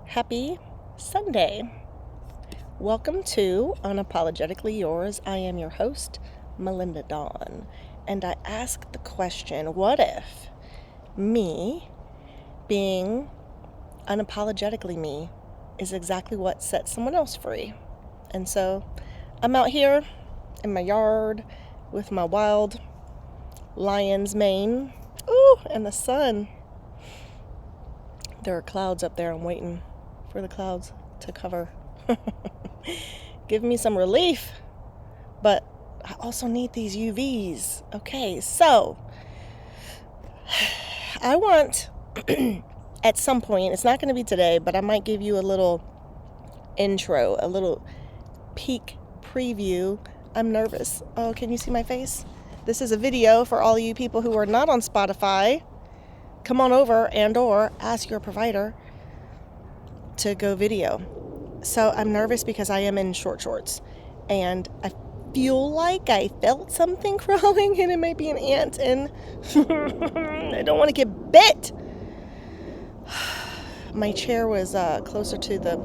Happy Sunday. Welcome to Unapologetically Yours. I am your host, Melinda Dawn, and I ask the question, what if me being unapologetically me is exactly what sets someone else free? And so I'm out here in my yard with my wild lion's mane. Ooh, and the sun. There are clouds up there. I'm waiting for the clouds to cover. Give me some relief. But I also need these UVs. Okay, so I want at some point, it's not going to be today, but I might give you a little intro, a little peek preview. I'm nervous. Oh, can you see my face? This is a video for all you people who are not on Spotify. Come on over and or ask your provider to go video. So I'm nervous because I am in short shorts and I feel like I felt something crawling and it may be an ant and I don't want to get bit. My chair was closer to the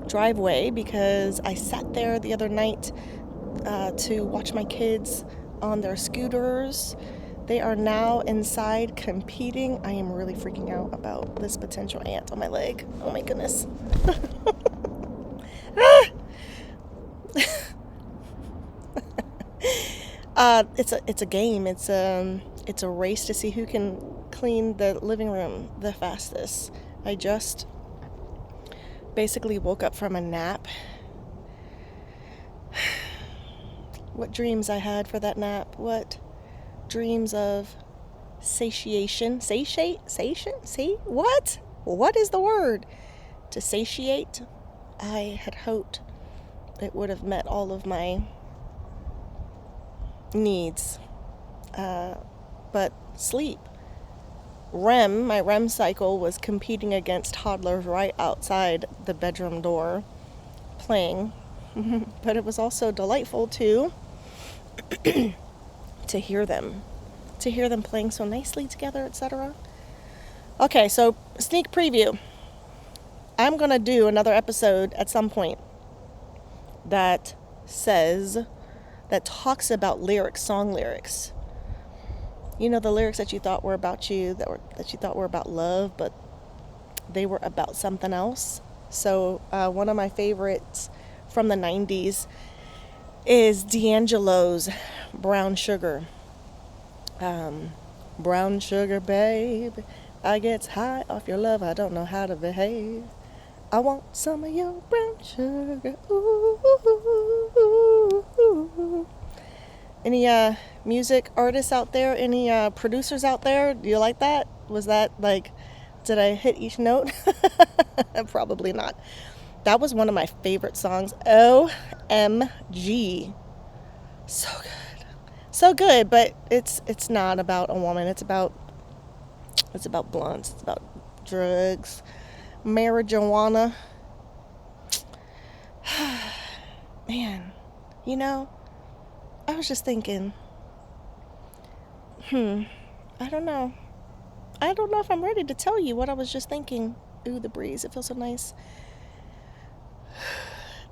driveway because I sat there the other night to watch my kids on their scooters. They are now inside competing. I am really freaking out about this potential ant on my leg. Oh my goodness. It's a game. It's a race to see who can clean the living room the fastest. I just basically woke up from a nap. What dreams I had for that nap. What dreams of satiation. What is the word? To satiate. I had hoped it would have met all of my needs. But sleep. My REM cycle was competing against toddlers right outside the bedroom door playing. But it was also delightful to hear them playing so nicely together, etc. Okay, so sneak preview. I'm gonna do another episode at some point that talks about song lyrics. You know, the lyrics that you thought were about you, that you thought were about love, but they were about something else. So one of my favorites from the 90s is D'Angelo's Brown Sugar. Brown sugar, babe, I get high off your love, I don't know how to behave. I want some of your brown sugar. Ooh, ooh, ooh, ooh. Any music artists out there? Any producers out there? Do you like that? Was that did I hit each note? Probably not. That was one of my favorite songs. OMG. So good. So good, but it's not about a woman. It's about blunts. It's about drugs, marijuana. Man, you know, I was just thinking, I don't know if I'm ready to tell you what I was just thinking. Ooh, the breeze, it feels so nice.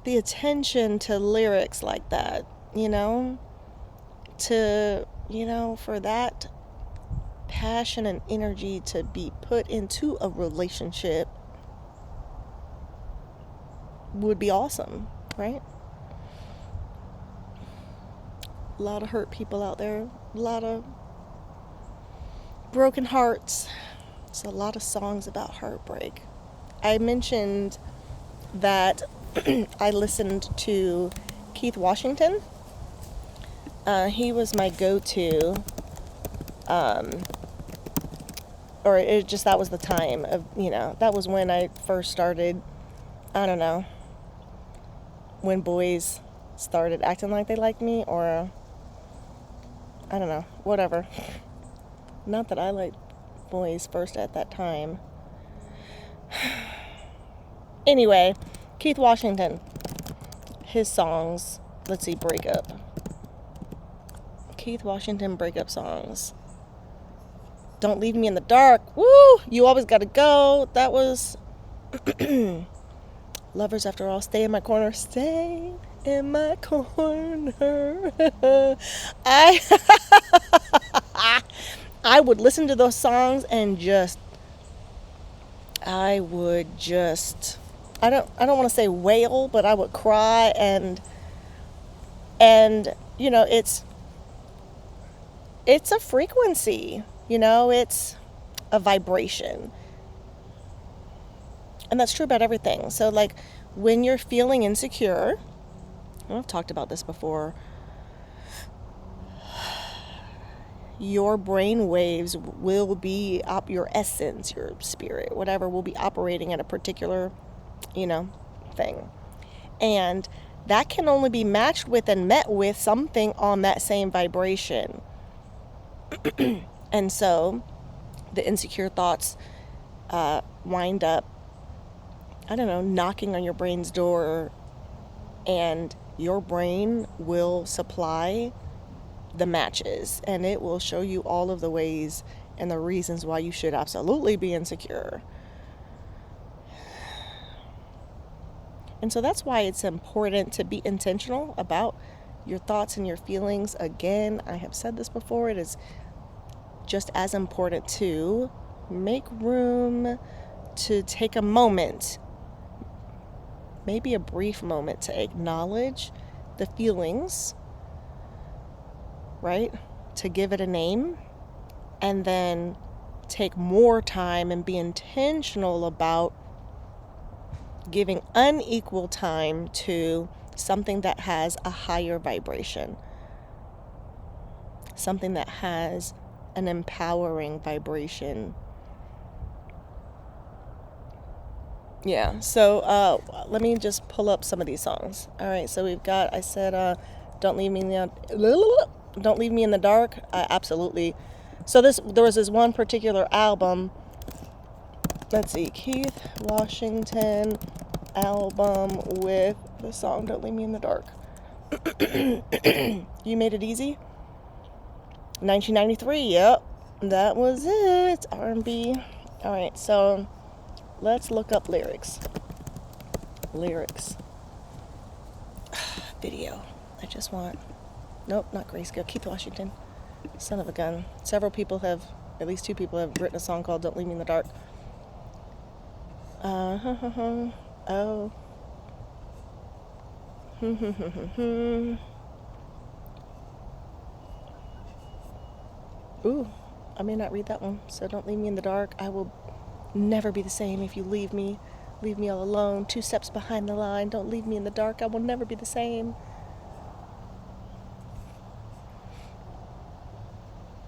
The attention to lyrics like that, for that passion and energy to be put into a relationship would be awesome, right? A lot of hurt people out there, a lot of broken hearts. There's a lot of songs about heartbreak. I mentioned that I listened to Keith Washington. He was my go-to, that was the time of, that was when I first started, I don't know, when boys started acting like they liked me, or, I don't know, whatever. Not that I liked boys first at that time. Anyway, Keith Washington, his songs, let's see, breakup. Keith Washington breakup songs. Don't Leave Me in the Dark. Woo! You Always Gotta Go. That was Lovers, after all, stay in my corner. Stay in my corner. I I would listen to those songs and I don't want to say wail, but I would cry and it's a frequency, it's a vibration. And that's true about everything. So like when you're feeling insecure, I've talked about this before, your brain waves will be your essence, your spirit, whatever, will be operating at a particular, thing. And that can only be matched with and met with something on that same vibration. And so the insecure thoughts wind up, knocking on your brain's door, and your brain will supply the matches, and it will show you all of the ways and the reasons why you should absolutely be insecure. And so that's why it's important to be intentional about your thoughts and your feelings. Again, I have said this before, it is just as important to make room to take a moment, maybe a brief moment, to acknowledge the feelings, right? To give it a name, and then take more time and be intentional about giving unequal time to something that has a higher vibration, something that has an empowering vibration. Yeah, so let me just pull up some of these songs. All right, so we've got, I said, Don't Leave Me in the Dark. Absolutely. So there was this one particular album. Let's see, Keith Washington album with the song Don't Leave Me in the Dark. You Made It Easy. 1993, yep. That was it. R&B. All right, so let's look up lyrics. Video. Nope, not Grayscale. Keith Washington. Son of a gun. At least two people have written a song called Don't Leave Me in the Dark. Oh. Ooh, I may not read that one. So Don't Leave Me in the Dark. I will never be the same if you leave me. Leave me all alone. 2 steps behind the line. Don't leave me in the dark. I will never be the same.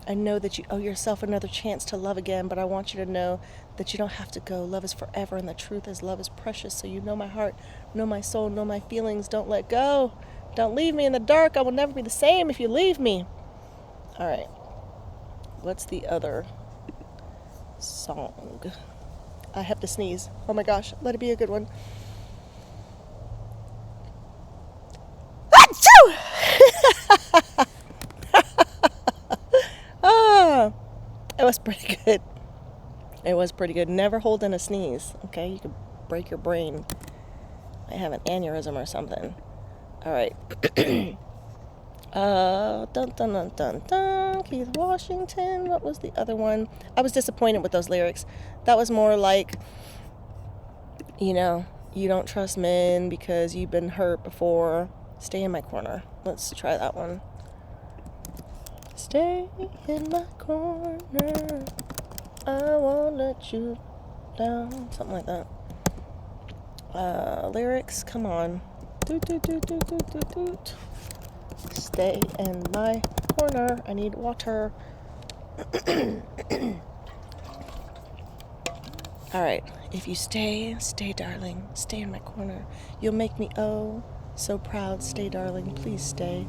I know that you owe yourself another chance to love again, but I want you to know that you don't have to go. Love is forever, and the truth is love is precious. So you know my heart, know my soul, know my feelings. Don't let go. Don't leave me in the dark. I will never be the same if you leave me. All right. What's the other song? I have to sneeze. Oh my gosh. Let it be a good one. Achoo! It was pretty good. It was pretty good. Never hold in a sneeze, okay? You could break your brain. I have an aneurysm or something. All right. Dun dun dun dun dun. Keith Washington. What was the other one? I was disappointed with those lyrics. That was more like, you don't trust men because you've been hurt before. Stay in my corner. Let's try that one. Stay in my corner. I won't let you down. Something like that. Lyrics. Come on. Doot, doot, doot, doot, doot, doot, doot. Stay in my corner. I need water. All right. If you stay, darling. Stay in my corner. You'll make me so proud. Stay, darling. Please stay.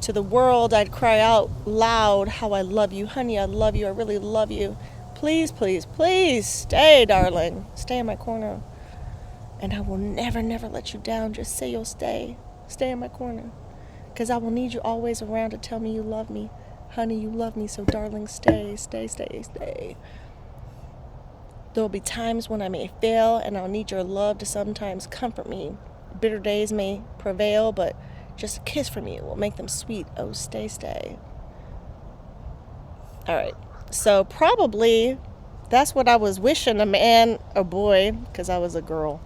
To the world, I'd cry out loud how I love you. Honey, I love you. I really love you. Please, please, please stay, darling. Stay in my corner. And I will never, never let you down. Just say you'll stay. Stay in my corner. Because I will need you always around to tell me you love me. Honey, you love me, so darling, stay, stay, stay, stay. There will be times when I may fail, and I'll need your love to sometimes comfort me. Bitter days may prevail, but just a kiss from you will make them sweet. Oh, stay, stay. All right. So probably that's what I was wishing a man or boy, because I was a girl,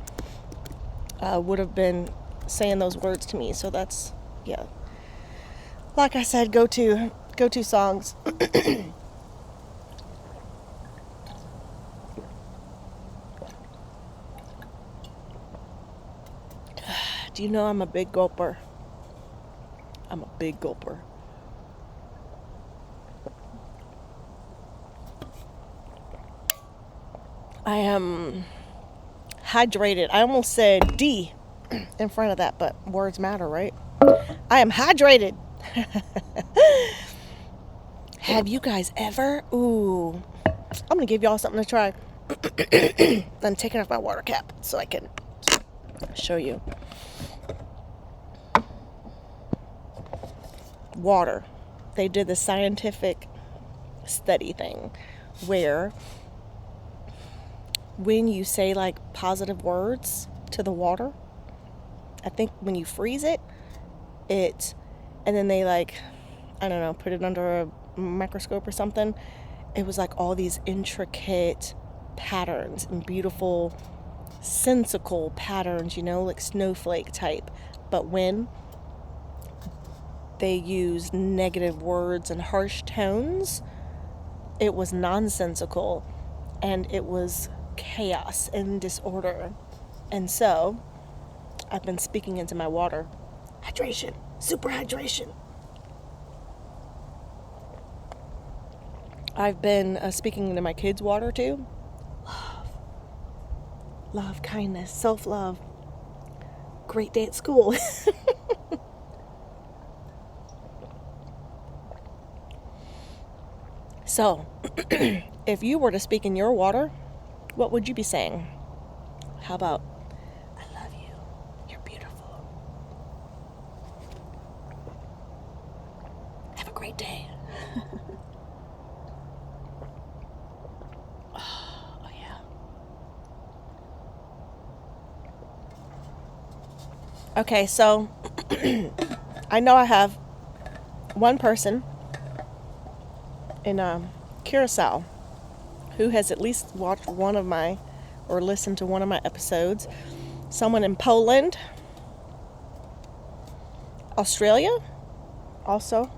would have been saying those words to me. So that's, yeah. Like I said, go to songs. Do you know I'm a big gulper? I'm a big gulper. I am hydrated. I almost said D in front of that, but words matter, right? I am hydrated. Have you guys ever? Ooh. I'm going to give y'all something to try. I'm taking off my water cap so I can show you. Water. They did the scientific study thing where when you say like positive words to the water, I think when you freeze it, and then they like, I don't know, put it under a microscope or something, it was like all these intricate patterns and beautiful sensical patterns, you know, like snowflake type. But when they used negative words and harsh tones, it was nonsensical and it was chaos and disorder. And so I've been speaking into my water. Hydration, super hydration. I've been speaking into my kids' water too. Love, kindness, self-love. Great day at school. So, if you were to speak in your water, what would you be saying? How about, I love you, you're beautiful. Have a great day. Oh, yeah. Okay, so I know I have one person in Curacao who has at least watched one of my or listened to one of my episodes. Someone in Poland, Australia, also.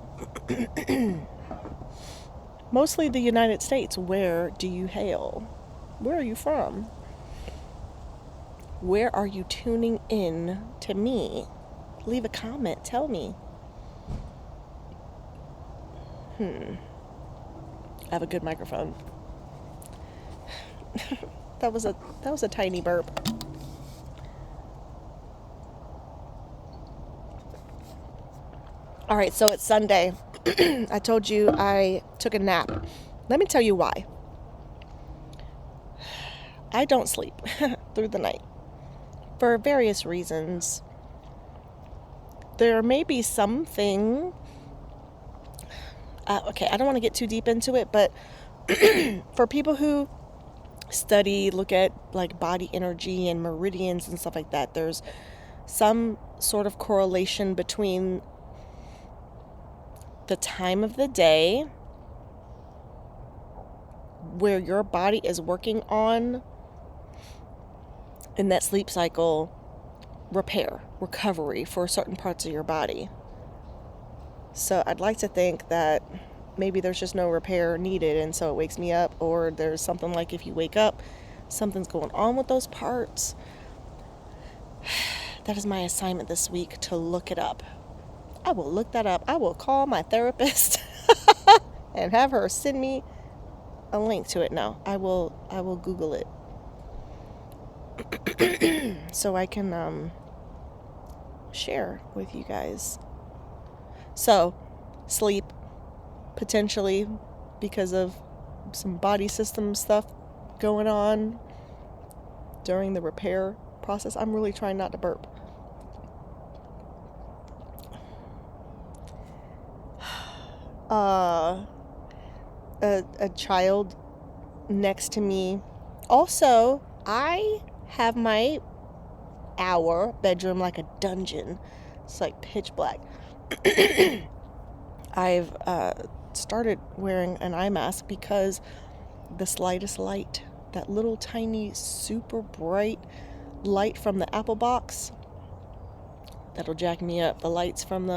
Mostly the United States. Where do you hail? Where are you from? Where are you tuning in to me? Leave a comment. Tell me. I have a good microphone. That was a tiny burp. All right, so it's Sunday. I told you I took a nap. Let me tell you why. I don't sleep through the night for various reasons. There may be something. Okay, I don't want to get too deep into it, but for people who study, look at like body energy and meridians and stuff like that, there's some sort of correlation between the time of the day where your body is working on in that sleep cycle recovery for certain parts of your body. So I'd like to think that maybe there's just no repair needed, and so it wakes me up, or there's something like if you wake up, something's going on with those parts. That is my assignment this week, to look it up. I will look that up. I will call my therapist and have her send me a link to it. No, I will Google it so I can share with you guys. So, sleep, potentially because of some body system stuff going on during the repair process. I'm really trying not to burp. A child next to me Also, I have my bedroom like a dungeon. It's like pitch black. I've started wearing an eye mask because the slightest light, that little tiny super bright light from the Apple box, that'll jack me up. The lights from the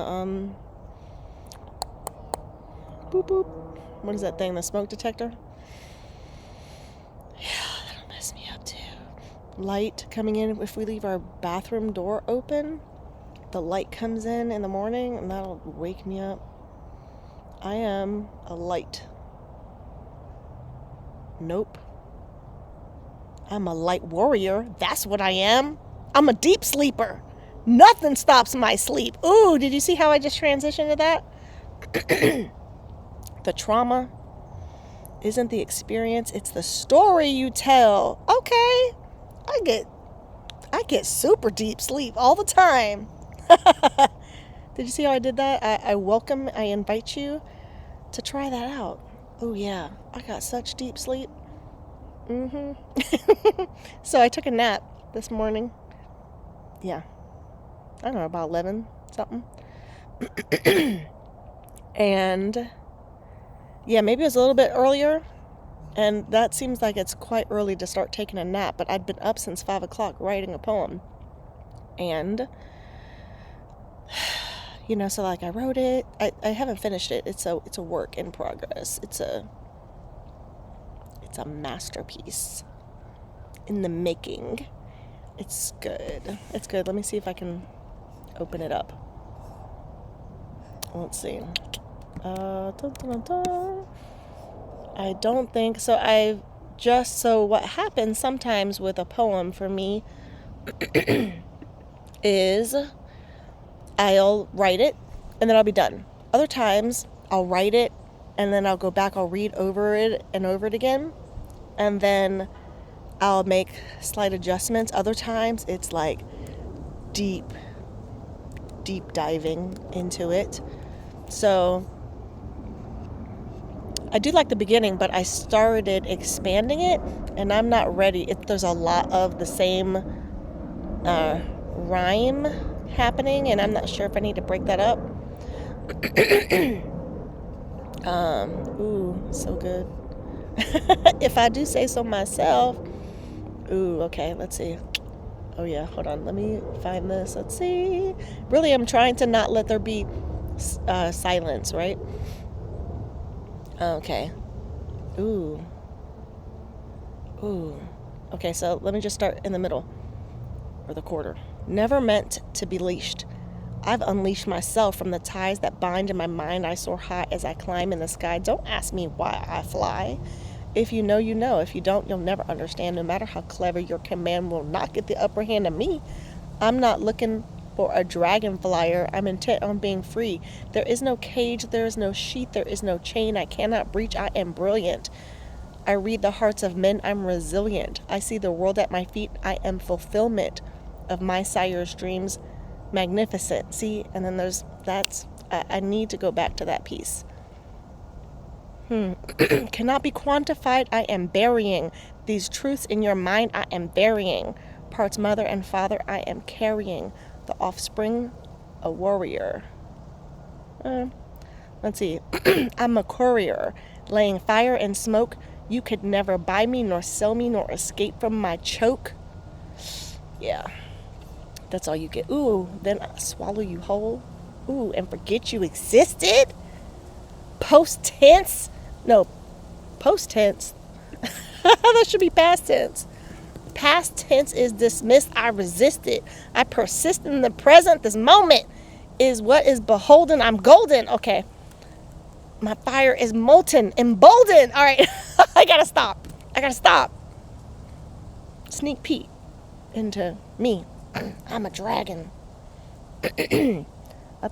boop boop, what is that thing, the smoke detector? Yeah, that'll mess me up too. Light coming in, if we leave our bathroom door open, the light comes in the morning, and that'll wake me up. I am a light. Nope. I'm a light warrior. That's what I am. I'm a deep sleeper. Nothing stops my sleep. Ooh, did you see how I just transitioned to that? The trauma isn't the experience, it's the story you tell. Okay. I get super deep sleep all the time. Did you see how I did that? I invite you to try that out. Oh yeah, I got such deep sleep. So I took a nap this morning. Yeah. I don't know, about 11 something. And yeah, maybe it was a little bit earlier. And that seems like it's quite early to start taking a nap, but I'd been up since 5 o'clock writing a poem. And, so like I wrote it. I haven't finished it. It's a work in progress. It's a masterpiece in the making. It's good. It's good. Let me see if I can open it up. Let's see. Dun, dun, dun. I don't think so. So what happens sometimes with a poem for me is I'll write it and then I'll be done. Other times I'll write it and then I'll go back, I'll read over it and over it again, and then I'll make slight adjustments. Other times it's like deep diving into it. So I do like the beginning, but I started expanding it, and I'm not ready. There's a lot of the same rhyme happening, and I'm not sure if I need to break that up. Ooh, so good. If I do say so myself. Ooh, okay, let's see. Oh yeah, hold on, let me find this. Let's see. Really, I'm trying to not let there be silence, right? Okay. Ooh. Okay, so let me just start in the middle, or the quarter. Never meant to be leashed. I've unleashed myself from the ties that bind in my mind. I soar high as I climb in the sky. Don't ask me why I fly. If you know, you know. If you don't, you'll never understand. No matter how clever, your command will not get the upper hand of me. I'm not looking for a dragon flyer. I'm intent on being free. There is no cage, there is no sheath, there is no chain I cannot breach. I am brilliant. I read the hearts of men. I'm resilient. I see the world at my feet. I am fulfillment of my sire's dreams. Magnificent. See, and then I need to go back to that piece. Cannot be quantified. I am burying these truths in your mind. I am burying parts mother and father. I am carrying the offspring, a warrior. Let's see. I'm a courier, laying fire and smoke. You could never buy me, nor sell me, nor escape from my choke. Yeah, that's all you get. Ooh, then I swallow you whole. Ooh, and forget you existed. Post tense. No, post tense. That should be past tense. Past tense is dismissed. I resisted. I persist in the present. This moment is what is beholden. I'm golden. Okay. My fire is molten, emboldened. All right. I gotta stop. Sneak peek into me. I'm a dragon. I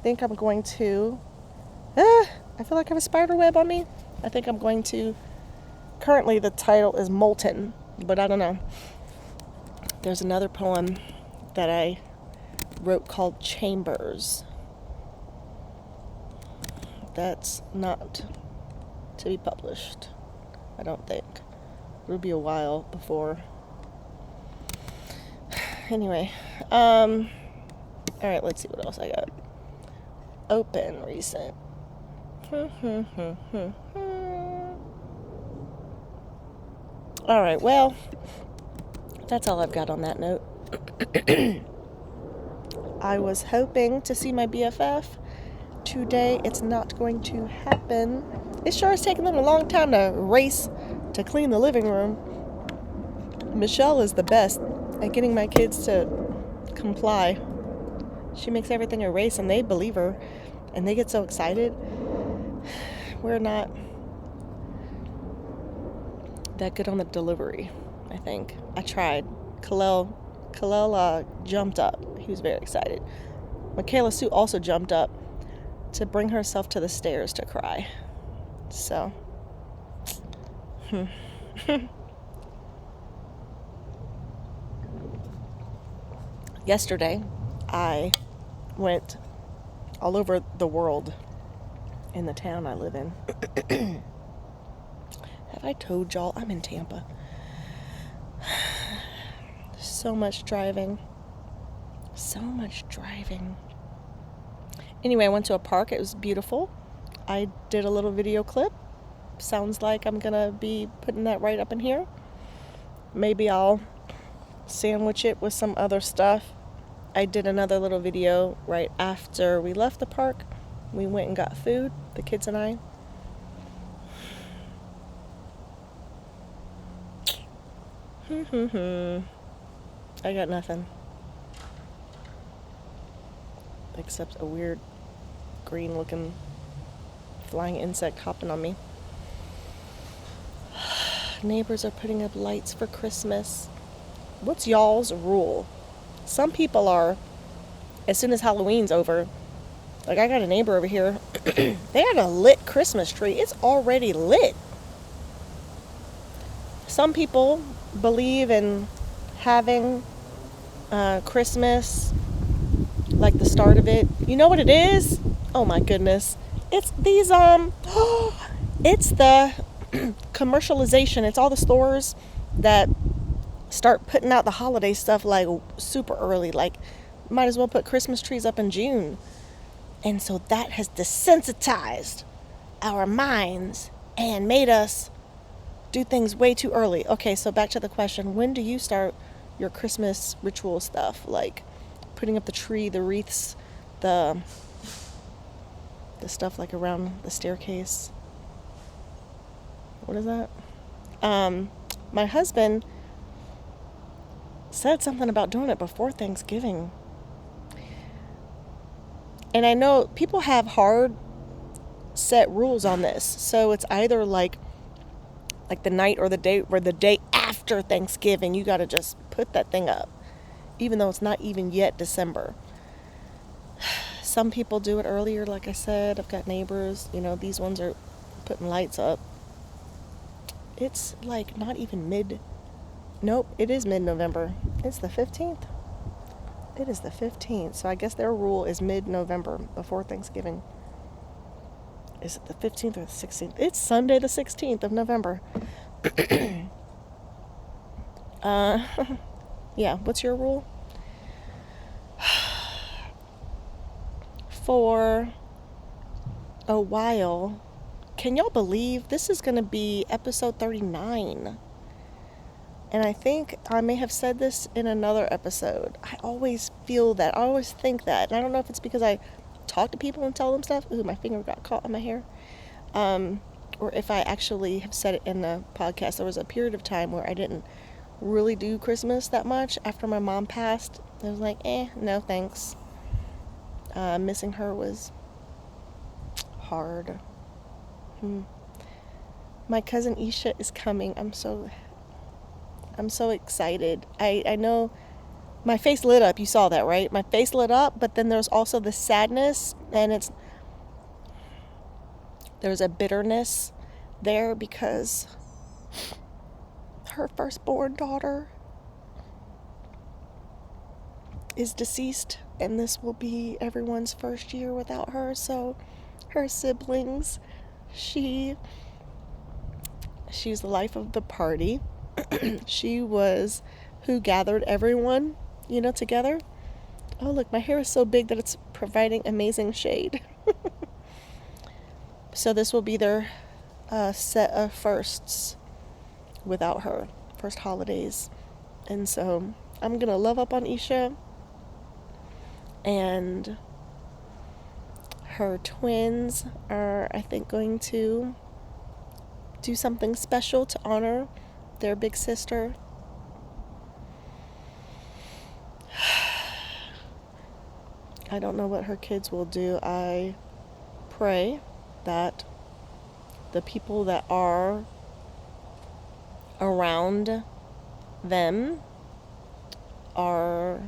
think I'm going to... I feel like I have a spider web on me. I think I'm going to... Currently the title is Molten, but I don't know. There's another poem that I wrote called Chambers. That's not to be published, I don't think. It'll be a while before. Anyway, all right, let's see what else I got. Open recent. All right, well, that's all I've got on that note. I was hoping to see my BFF today. It's not going to happen. It sure is taking them a long time to race to clean the living room. Michelle is the best at getting my kids to comply. She makes everything a race, and they believe her, and they get so excited. We're not that good on the delivery, I think. I tried. Kalel jumped up. He was very excited. Michaela Sue also jumped up to bring herself to the stairs to cry. So, yesterday, I went all over the world in the town I live in. Have I told y'all I'm in Tampa? So much driving. Anyway, I went to a park. It was beautiful. I did a little video clip. Sounds like I'm gonna be putting that right up in here. Maybe I'll sandwich it with some other stuff. I did another little video right after we left the park. We went and got food, the kids and I. I got nothing. Except a weird green looking flying insect hopping on me. Neighbors are putting up lights for Christmas. What's y'all's rule? Some people are, as soon as Halloween's over, like I got a neighbor over here, they had a lit Christmas tree. It's already lit. Some people believe in having Christmas like the start of it. You know what it is? Oh my goodness. It's these it's the commercialization. It's all the stores that start putting out the holiday stuff like super early. Like, might as well put Christmas trees up in June. And so that has desensitized our minds and made us do things way too early. Okay, so back to the question. When do you start your Christmas ritual stuff? Like putting up the tree, the wreaths, the stuff like around the staircase. What is that? My husband said something about doing it before Thanksgiving. And I know people have hard set rules on this. So it's either like the night or the day, or the day after Thanksgiving, you got to just put that thing up, even though it's not even yet December. Some people do it earlier, like I said. I've got neighbors, these ones are putting lights up. It's like not even nope, it is mid-November. It's the 15th. It is the 15th. So I guess their rule is mid-November, before Thanksgiving. Is it the 15th or the 16th? It's Sunday the 16th of November. Yeah, what's your rule? For a while, can y'all believe this is going to be episode 39? And I think I may have said this in another episode. I always feel that. I always think that. And I don't know if it's because I talk to people and tell them stuff. Ooh, my finger got caught in my hair. Or if I actually have said it in the podcast. There was a period of time where I didn't really do Christmas that much after my mom passed. I was like, no thanks. Missing her was hard. My cousin Isha is coming. I'm so excited. I know my face lit up. You saw that, right? My face lit up, but then there's also the sadness, and there's a bitterness there because her firstborn daughter is deceased, and this will be everyone's first year without her. So her siblings, she's the life of the party. She was who gathered everyone, together. Oh, look, my hair is so big that it's providing amazing shade. So this will be their set of firsts without her. First holidays. And so I'm going to love up on Isha. And her twins are, I think, going to do something special to honor their big sister. I don't know what her kids will do. I pray that the people that are around them are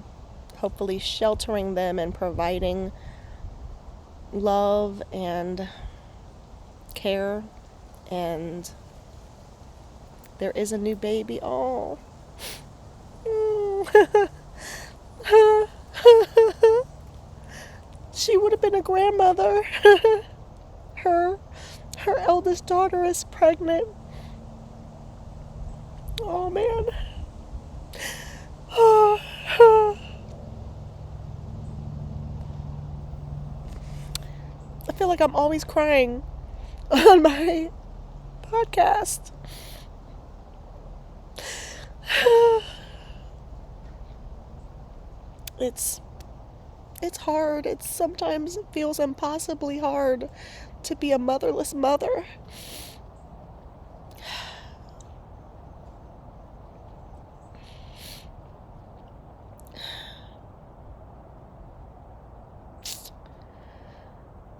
hopefully sheltering them and providing love and care. And there is a new baby. Oh. She would have been a grandmother. Her eldest daughter is pregnant. Oh, man. I feel like I'm always crying on my podcast. It's hard. Sometimes it feels impossibly hard to be a motherless mother.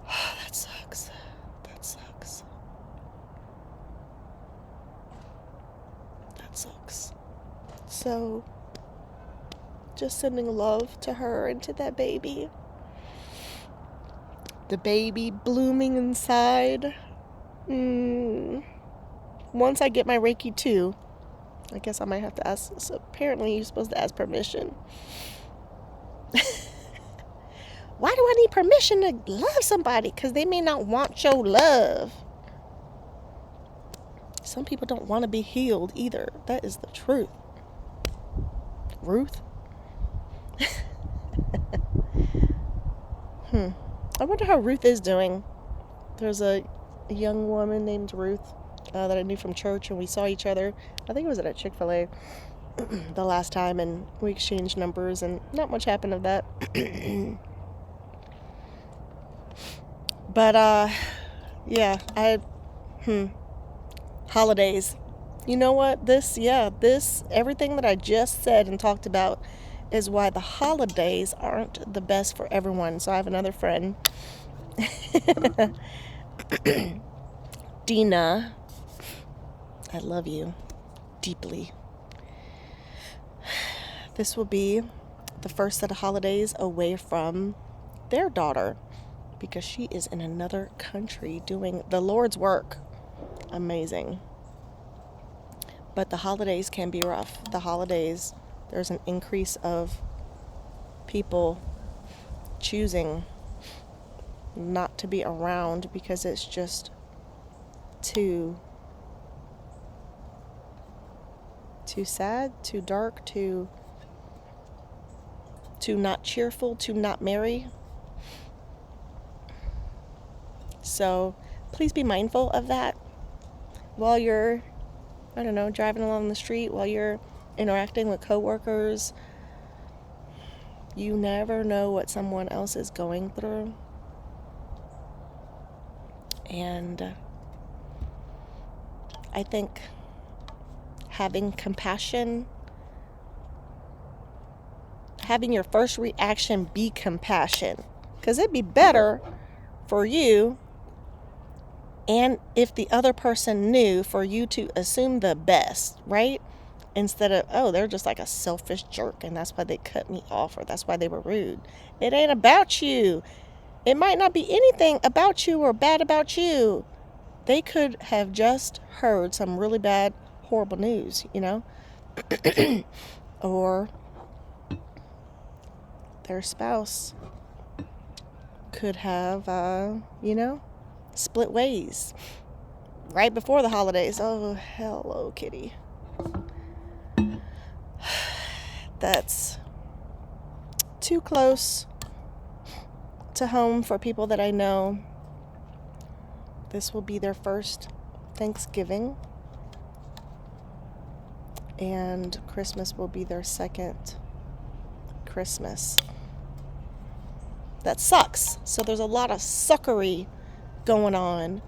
That sucks. That sucks. That sucks. So, just sending love to her and to that baby. The baby blooming inside. Once I get my Reiki too, I guess I might have to ask. So apparently you're supposed to ask permission. Why do I need permission to love somebody? Because they may not want your love. Some people don't want to be healed either. That is the truth. Ruth? I wonder how Ruth is doing. There's a young woman named Ruth that I knew from church, and we saw each other. I think it was at a Chick-fil-A the last time, and we exchanged numbers, and not much happened of that. But, yeah, holidays. You know what? Everything that I just said and talked about is why the holidays aren't the best for everyone. So I have another friend, Dina. I love you deeply. This will be the first set of holidays away from their daughter because she is in another country doing the Lord's work. Amazing. But the holidays can be rough. The holidays, there's an increase of people choosing not to be around because it's just too sad, too dark, too not cheerful, too not merry. So please be mindful of that while you're, driving along the street, while you're interacting with coworkers. You never know what someone else is going through. And I think having compassion, having your first reaction be compassion, because it'd be better for you, and if the other person knew, for you to assume the best, right? Instead of, oh, they're just like a selfish jerk and that's why they cut me off, or that's why they were rude. It ain't about you. It might not be anything about you or bad about you. They could have just heard some really bad, horrible news, or their spouse could have, split ways right before the holidays. Oh, hello, kitty. that's too close to home for people that I know. This will be their first Thanksgiving, and Christmas will be their second Christmas. That sucks. So there's a lot of suckery going on.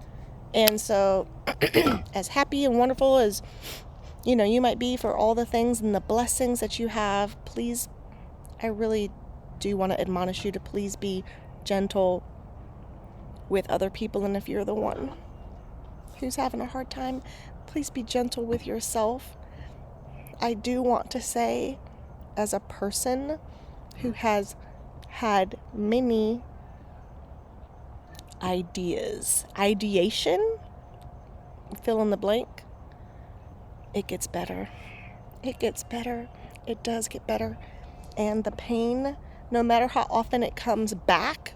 And so as happy and wonderful as, you know, you might be for all the things and the blessings that you have, please, I really do want to admonish you to please be gentle with other people. And if you're the one who's having a hard time, please be gentle with yourself. I do want to say, as a person who has had many ideation, fill in the blank, it gets better. It gets better. It does get better. And the pain, no matter how often it comes back,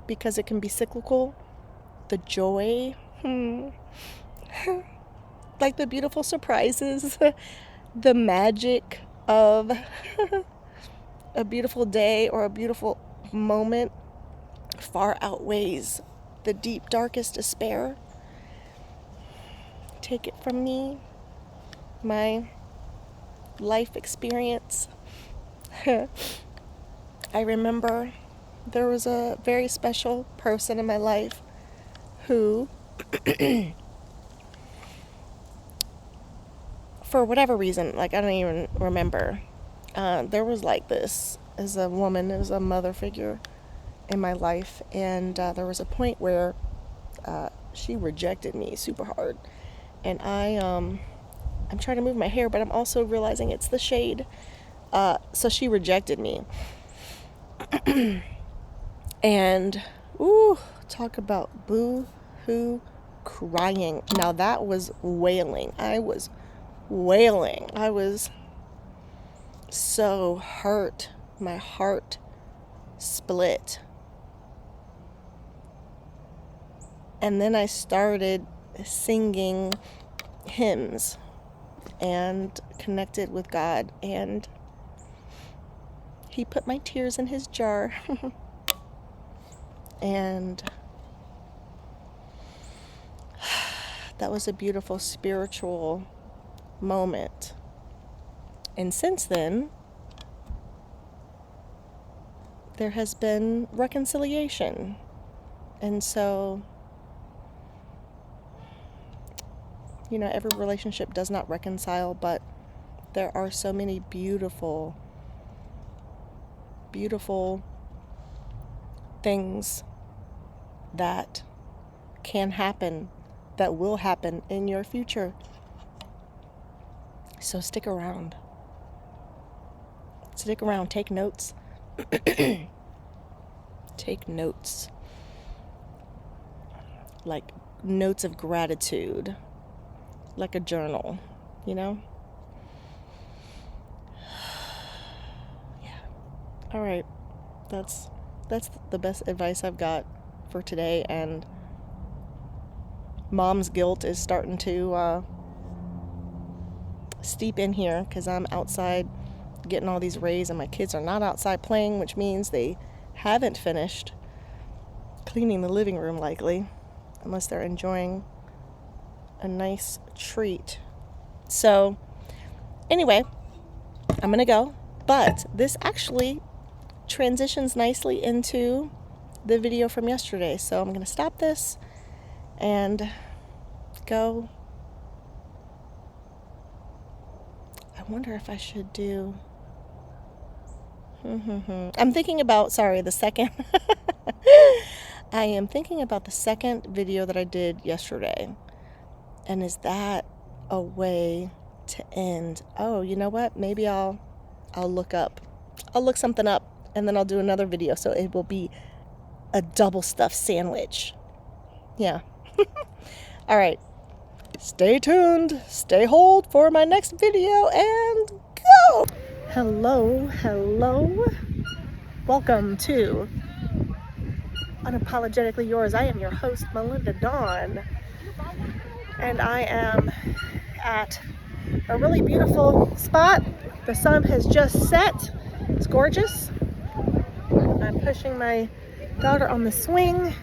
because it can be cyclical, the joy, like the beautiful surprises, the magic of a beautiful day or a beautiful moment far outweighs the deep, darkest despair. Take it from me, my life experience. I remember there was a very special person in my life who, for whatever reason, like I don't even remember, there was like this, as a woman, as a mother figure in my life, and there was a point where she rejected me super hard, and I'm trying to move my hair, but I'm also realizing it's the shade. So she rejected me. And, talk about boo-hoo crying. Now that was wailing. I was wailing. I was so hurt. My heart split. And then I started singing hymns and connected with God, and He put my tears in His jar. And that was a beautiful spiritual moment. And since then, there has been reconciliation. And so, you know, every relationship does not reconcile, but there are so many beautiful, beautiful things that can happen, that will happen in your future. So stick around. Stick around. Take notes. Take notes. Like notes of gratitude. Like a journal, you know? Yeah. All right. That's the best advice I've got for today, and mom's guilt is starting to steep in here because I'm outside getting all these rays and my kids are not outside playing, which means they haven't finished cleaning the living room likely, unless they're enjoying a nice treat. So anyway, I'm gonna go, but this actually transitions nicely into the video from yesterday. So I'm going to stop this and go. I wonder if I should do. I'm thinking about, the second. I am thinking about the second video that I did yesterday. And is that a way to end? Oh, you know what? Maybe I'll look something up, and then I'll do another video, so it will be a double stuffed sandwich. Yeah. All right. Stay tuned. Stay hold for my next video, and go. Hello. Welcome to Unapologetically Yours. I am your host, Melinda Dawn, and I am at a really beautiful spot The sun has just set. It's gorgeous. I'm pushing my daughter on the swing.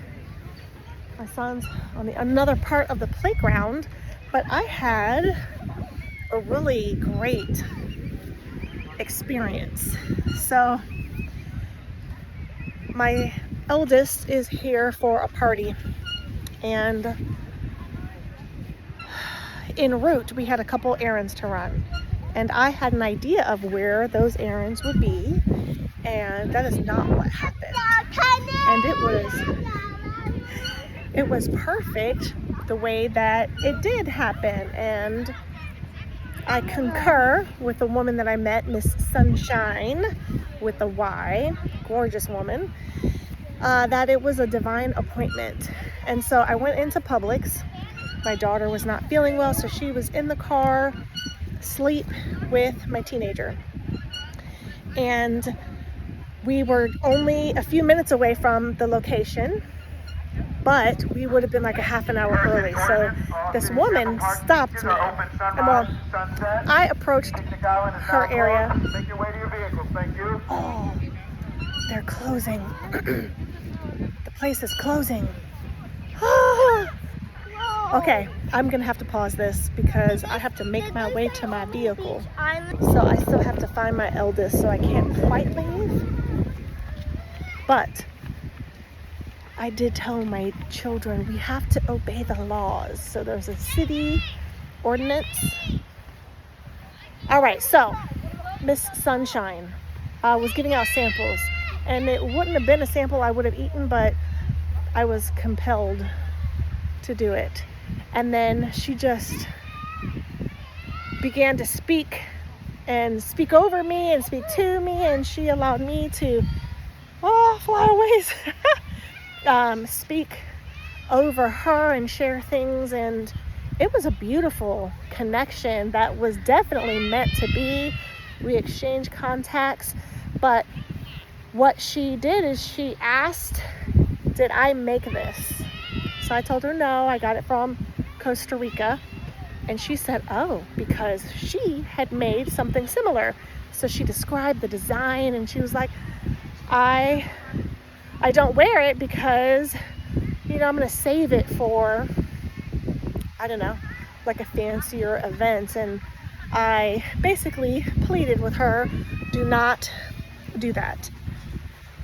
My son's on another part of the playground. But I had a really great experience. So my eldest is here for a party, and en route we had a couple errands to run, and I had an idea of where those errands would be, and that is not what happened. And it was perfect the way that it did happen. And I concur with the woman that I met, Miss Sunshine with a Y, gorgeous woman, that it was a divine appointment. And so I went into Publix. My daughter was not feeling well, so she was in the car, asleep with my teenager. And we were only a few minutes away from the location, but we would have been like a half an hour early. So this woman stopped me. And well, I approached her area. Oh, they're closing. The place is closing. Okay, I'm gonna have to pause this because I have to make my way to my vehicle. So I still have to find my eldest, so I can't quite leave. But I did tell my children we have to obey the laws. So there's a city ordinance. All right, so Miss Sunshine was giving out samples, and it wouldn't have been a sample I would have eaten, but I was compelled to do it. And then she just began to speak over me and speak to me, and she allowed me to flyaways speak over her and share things. And it was a beautiful connection that was definitely meant to be. We exchanged contacts, but what she did is she asked, did I make this? So I told her no, I got it from Costa Rica. And she said, oh, because she had made something similar. So she described the design, and she was like, I don't wear it because, I'm going to save it for, I don't know, like a fancier event. And I basically pleaded with her, do not do that.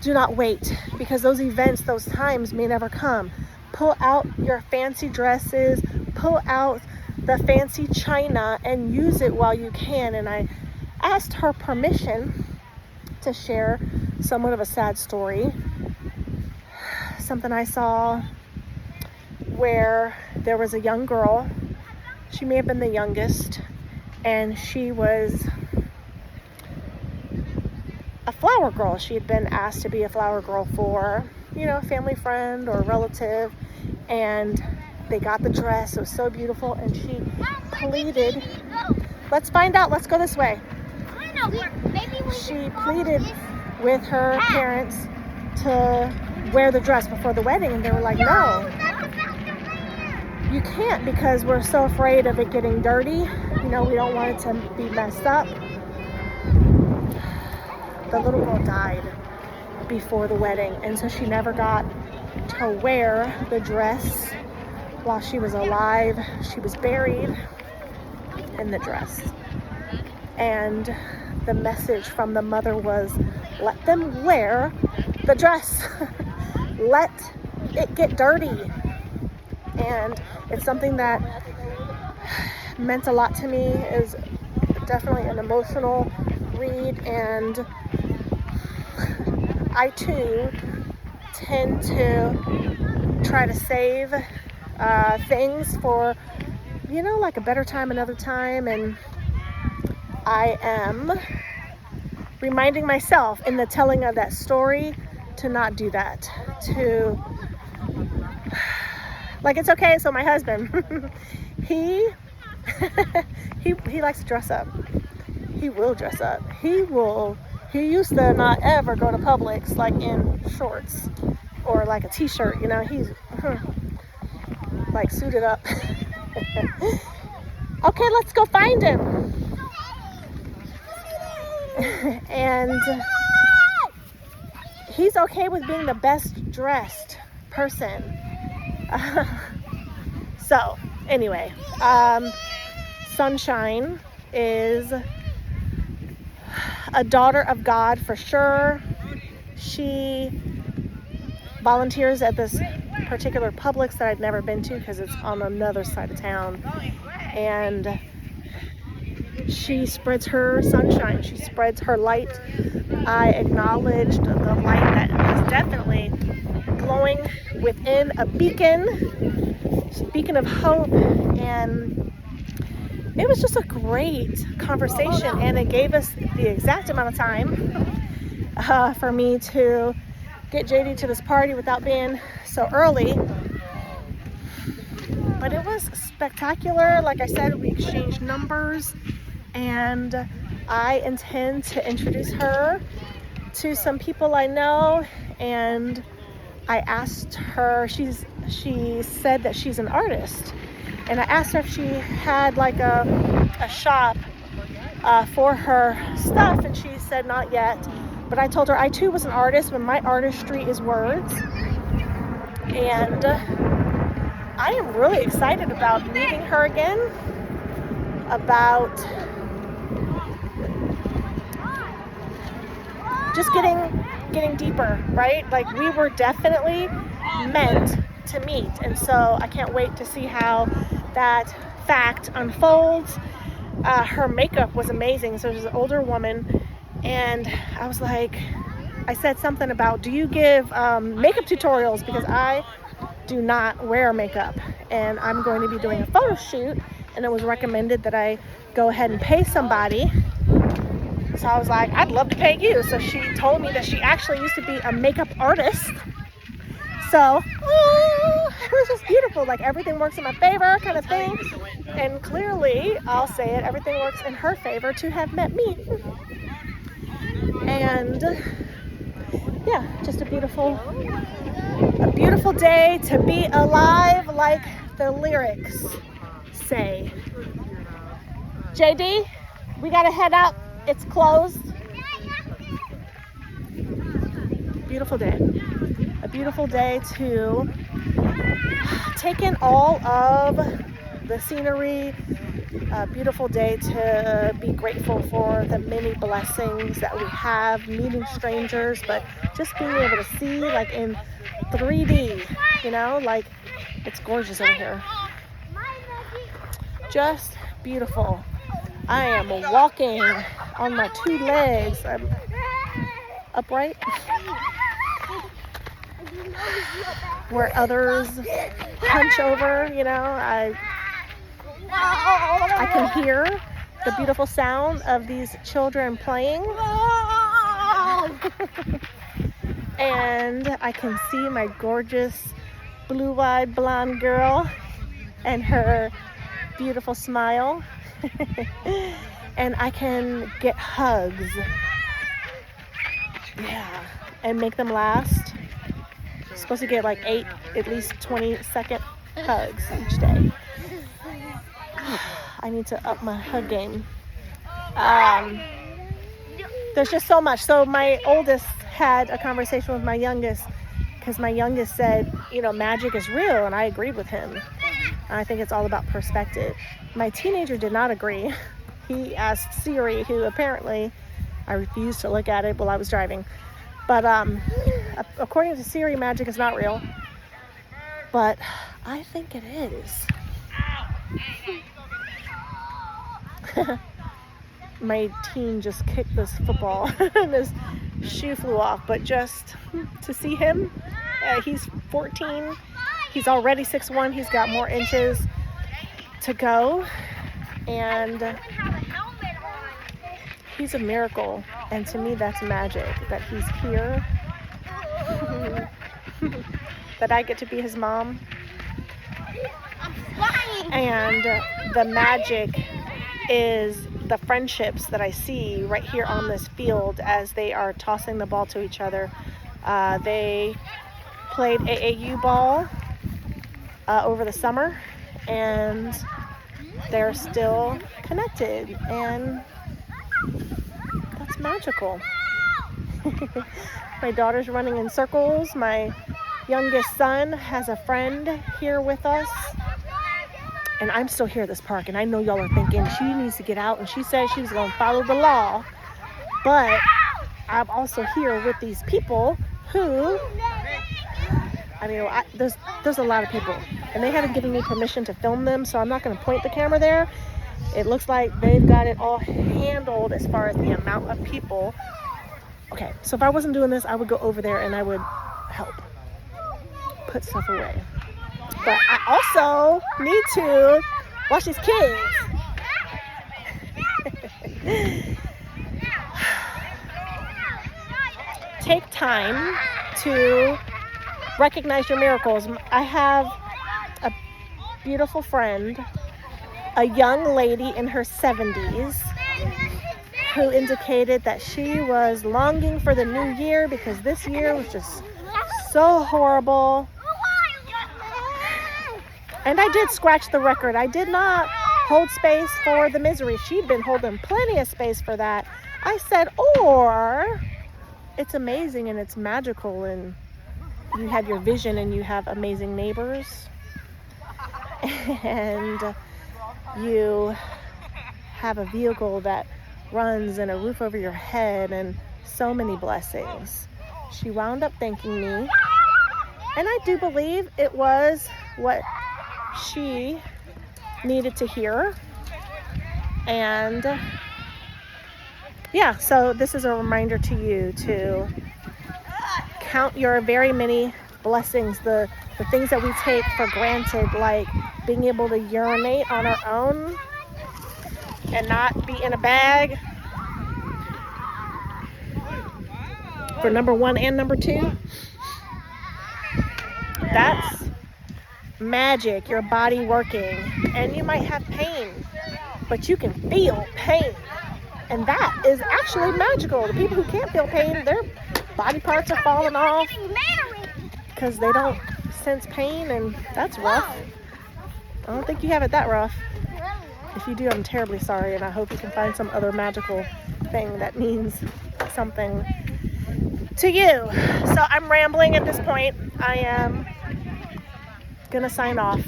Do not wait, because those events, those times may never come. Pull out your fancy dresses, pull out the fancy china, and use it while you can. And I asked her permission to share somewhat of a sad story. Something I saw where there was a young girl. She may have been the youngest, and she was a flower girl. She had been asked to be a flower girl for, a family friend or relative, and they got the dress. It was so beautiful, and she pleaded. Let's find out. Let's go this way. She pleaded with her parents to wear the dress before the wedding, and they were like, no, you can't, because we're so afraid of it getting dirty. We don't want it to be messed up. The little girl died before the wedding, and so she never got to wear the dress while she was alive. She was buried in the dress. And the message from the mother was, let them wear the dress. Let it get dirty. And it's something that meant a lot to me. It was definitely an emotional read, and I too tend to try to save things for, like a better time another time. And I am reminding myself in the telling of that story to not do that. It's okay. So my husband, he likes to dress up. He will dress up. He used to not ever go to Publix like in shorts or like a t-shirt, he's like suited up. Okay, let's go find him. And he's okay with being the best dressed person. So anyway, Sunshine is a daughter of God for sure. She volunteers at this particular Publix that I'd never been to because it's on another side of town. And she spreads her sunshine. She spreads her light. I acknowledged the light that is definitely glowing within a beacon of hope. And it was just a great conversation, and it gave us the exact amount of time for me to get JD to this party without being so early. But it was spectacular. Like I said, we exchanged numbers, and I intend to introduce her to some people I know. And I asked her, she said that she's an artist, and I asked her if she had like a shop for her stuff, and she said not yet. But I told her I too was an artist, but my artistry is words. And I am really excited about meeting her again, about just getting deeper, right? Like, we were definitely meant to meet. And so I can't wait to see how that fact unfolds. Her makeup was amazing. So she's an older woman, and I was like, I said something about, do you give makeup tutorials? Because I do not wear makeup, and I'm going to be doing a photo shoot, and it was recommended that I go ahead and pay somebody. So I was like, I'd love to pay you. So she told me that she actually used to be a makeup artist. So it was just beautiful. Like, everything works in my favor kind of thing. And clearly, I'll say it, everything works in her favor to have met me. And yeah, just a beautiful day to be alive, like the lyrics say. JD, we gotta head out. It's closed. Beautiful day. A beautiful day to take in all of the scenery. A beautiful day to be grateful for the many blessings that we have, meeting strangers, but just being able to see like in 3D, you know, like, it's gorgeous over here. Just beautiful. I am walking on my 2 legs. I'm upright, where others hunch over, you know. I can hear the beautiful sound of these children playing. And I can see my gorgeous blue-eyed blonde girl and her beautiful smile. And I can get hugs. Yeah, and make them last. I'm supposed to get like 8 at least 20-second hugs each day. I need to up my hug game. There's just so much. So my oldest had a conversation with my youngest, because my youngest said, you know, magic is real, and I agreed with him. I think it's all about perspective. My teenager did not agree. He asked Siri, who apparently, I refused to look at it while I was driving. But according to Siri, magic is not real. But I think it is. My teen just kicked this football and his shoe flew off. But just to see him, he's 14. He's already 6'1". He's got more inches to go. And he's a miracle. And to me, that's magic, that he's here. That I get to be his mom. And the magic is the friendships that I see right here on this field as they are tossing the ball to each other. They played AAU ball over the summer, and they're still connected, and that's magical. My daughter's running in circles. My youngest son has a friend here with us. And I'm still here at this park. And I know y'all are thinking she needs to get out. And she said she was going to follow the law. But I'm also here with these people who, I mean, there's a lot of people. And they haven't given me permission to film them. So I'm not going to point the camera there. It looks like they've got it all handled as far as the amount of people. Okay, so if I wasn't doing this, I would go over there and I would help put stuff away. But I also need to watch these kids. Take time to recognize your miracles. I have a beautiful friend, a young lady in her 70s, who indicated that she was longing for the new year because this year was just so horrible. And I did scratch the record. I did not hold space for the misery. She'd been holding plenty of space for that. I said, or it's amazing and it's magical and you have your vision and you have amazing neighbors and you have a vehicle that runs and a roof over your head and so many blessings. She wound up thanking me, and I do believe it was what she needed to hear. And yeah, so this is a reminder to you to count your very many blessings, the things that we take for granted, like being able to urinate on our own and not be in a bag for number 1 and number 2. That's magic, your body working. And you might have pain, but you can feel pain. And that is actually magical. The people who can't feel pain, their body parts are falling off because they don't sense pain, and that's rough. I don't think you have it that rough. If you do, I'm terribly sorry, and I hope you can find some other magical thing that means something to you. So I'm rambling at this point. I am gonna sign off.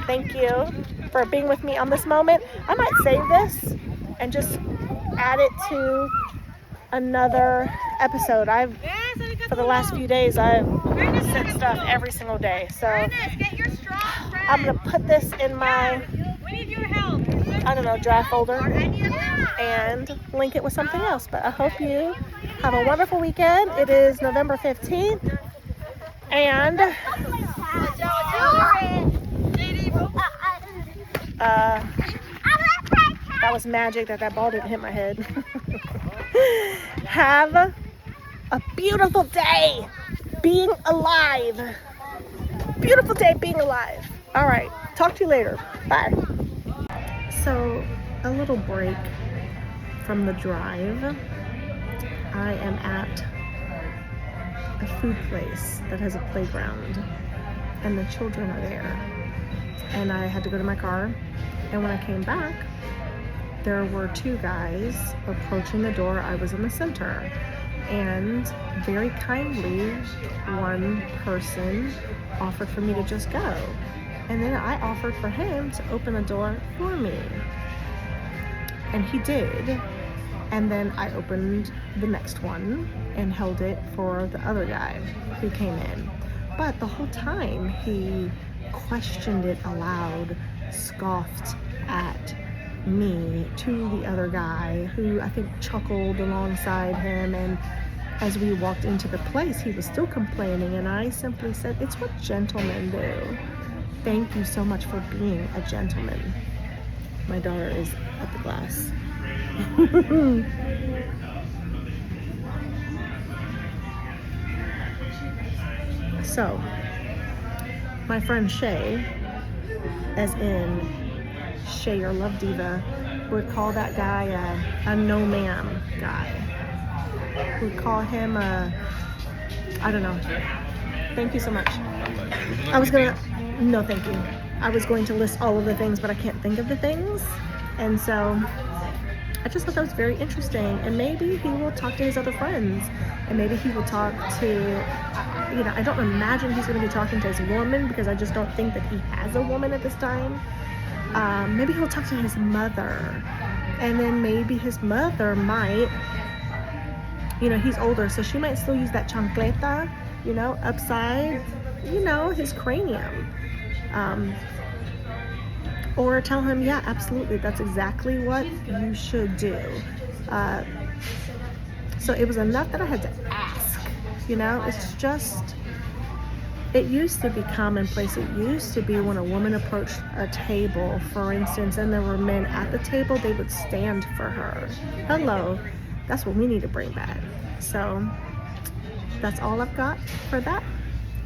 Thank you for being with me on this moment. I might save this and just add it to another episode. For the last few days, I've sent stuff every single day. So I'm gonna put this in my, I don't know, draft folder and link it with something else. But I hope you have a wonderful weekend. It is November 15th. And that was magic that ball didn't hit my head. Have a beautiful day being alive. Beautiful day being alive. All right, talk to you later. Bye. So, a little break from the drive. I am at a food place that has a playground, and the children are there. And I had to go to my car, and when I came back, there were 2 guys approaching the door. I was in the center, and very kindly, one person offered for me to just go. And then I offered for him to open the door for me. And he did. And then I opened the next one and held it for the other guy who came in. But the whole time he questioned it aloud, scoffed at me to the other guy, who I think chuckled alongside him. And as we walked into the place, he was still complaining, and I simply said, "It's what gentlemen do. Thank you so much for being a gentleman." My daughter is at the glass. So, my friend Shay, as in Shay, your love diva, would call that guy a no ma'am guy. Would call him a, I don't know. Thank you so much. No thank you. I was going to list all of the things, but I can't think of the things. And so I just thought that was very interesting, and maybe he will talk to his other friends, and maybe he will talk to, you know, I don't imagine he's going to be talking to his woman, because I just don't think that he has a woman at this time. Maybe he'll talk to his mother, and then maybe his mother might, you know, he's older, so she might still use that chancleta, you know, upside, you know, his cranium. Or tell him, yeah, absolutely, that's exactly what you should do. So it was enough that I had to ask, you know. It's just, it used to be commonplace. It used to be when a woman approached a table, for instance, and there were men at the table, they would stand for her. Hello, that's what we need to bring back. So that's all I've got for that,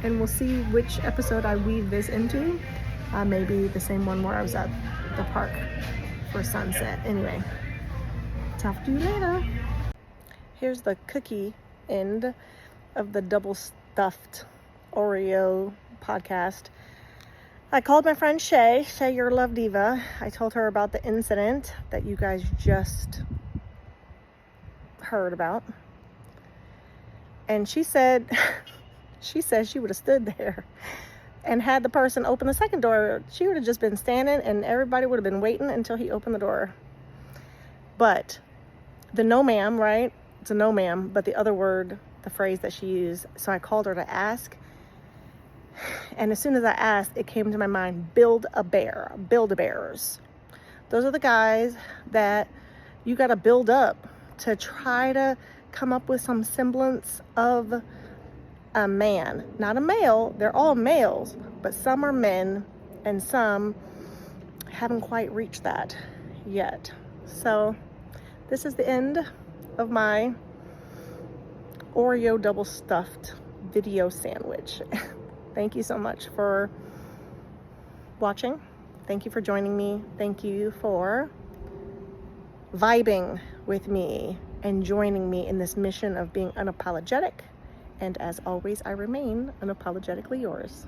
and we'll see which episode I weave this into. Maybe the same one where I was at the park for sunset. Anyway, talk to you later. Here's the cookie end of the double stuffed Oreo podcast. I called my friend Shay, your love diva. I told her about the incident that you guys just heard about. And she said she would have stood there and had the person open the second door. She would have just been standing and everybody would have been waiting until he opened the door. But the no ma'am, right? It's a no ma'am, but the other word, the phrase that she used. So I called her to ask. And as soon as I asked, it came to my mind, Build-A-Bears. Those are the guys that you got to build up to try to come up with some semblance of a man. Not a male, they're all males, but some are men and some haven't quite reached that yet. So this is the end of my Oreo double stuffed video sandwich. Thank you so much for watching. Thank you for joining me. Thank you for vibing with me and joining me in this mission of being unapologetic. And as always, I remain unapologetically yours.